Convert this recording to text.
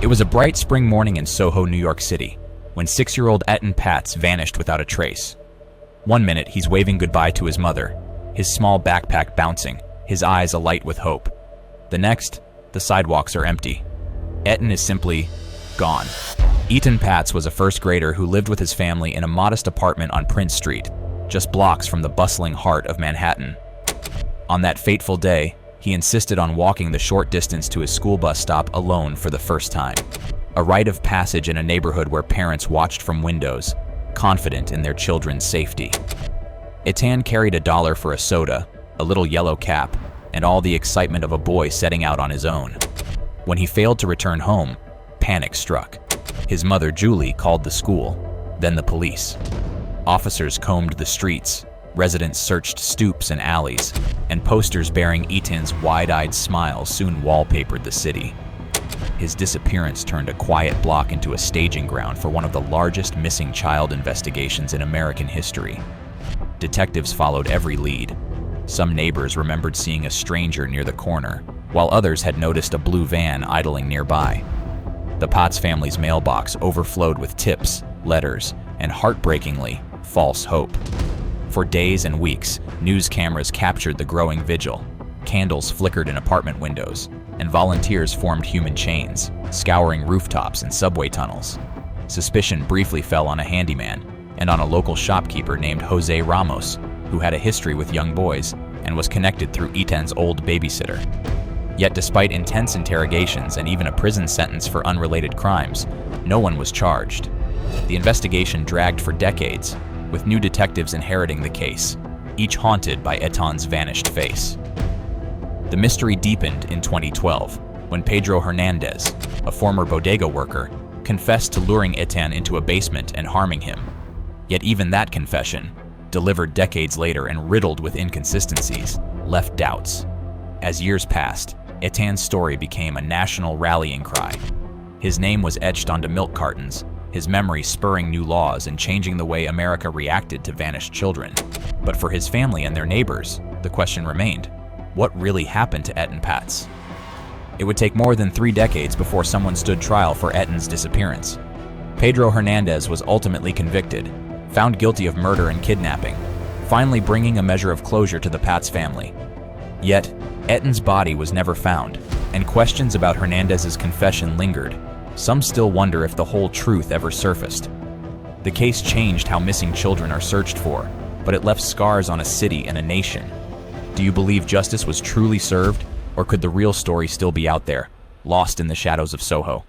It was a bright spring morning in SoHo, New York City, when 6-year-old Etan Patz vanished without a trace. One minute, he's waving goodbye to his mother, his small backpack bouncing, his eyes alight with hope. The next, the sidewalks are empty. Etan is simply gone. Etan Patz was a first grader who lived with his family in a modest apartment on Prince Street, just blocks from the bustling heart of Manhattan. On that fateful day, he insisted on walking the short distance to his school bus stop alone for the first time. A rite of passage in a neighborhood where parents watched from windows, confident in their children's safety. Etan carried $1 for a soda, a little yellow cap, and all the excitement of a boy setting out on his own. When he failed to return home, panic struck. His mother, Julie, called the school, then the police. Officers combed the streets, residents searched stoops and alleys, and posters bearing Etan's wide-eyed smile soon wallpapered the city. His disappearance turned a quiet block into a staging ground for one of the largest missing child investigations in American history. Detectives followed every lead. Some neighbors remembered seeing a stranger near the corner, while others had noticed a blue van idling nearby. The Patz family's mailbox overflowed with tips, letters, and heartbreakingly, false hope. For days and weeks, news cameras captured the growing vigil. Candles flickered in apartment windows, and volunteers formed human chains, scouring rooftops and subway tunnels. Suspicion briefly fell on a handyman and on a local shopkeeper named Jose Ramos, who had a history with young boys and was connected through Etan's old babysitter. Yet despite intense interrogations and even a prison sentence for unrelated crimes, no one was charged. The investigation dragged for decades, with new detectives inheriting the case, each haunted by Etan's vanished face. The mystery deepened in 2012, when Pedro Hernandez, a former bodega worker, confessed to luring Etan into a basement and harming him. Yet even that confession, delivered decades later and riddled with inconsistencies, left doubts. As years passed, Etan's story became a national rallying cry. His name was etched onto milk cartons, his memory spurring new laws and changing the way America reacted to vanished children. But for his family and their neighbors, the question remained, what really happened to Etan Patz? It would take more than 3 decades before someone stood trial for Etan's disappearance. Pedro Hernandez was ultimately convicted, found guilty of murder and kidnapping, finally bringing a measure of closure to the Patz family. Yet, Etan's body was never found, and questions about Hernandez's confession lingered. Some still wonder if the whole truth ever surfaced. The case changed how missing children are searched for, but it left scars on a city and a nation. Do you believe justice was truly served, or could the real story still be out there, lost in the shadows of SoHo?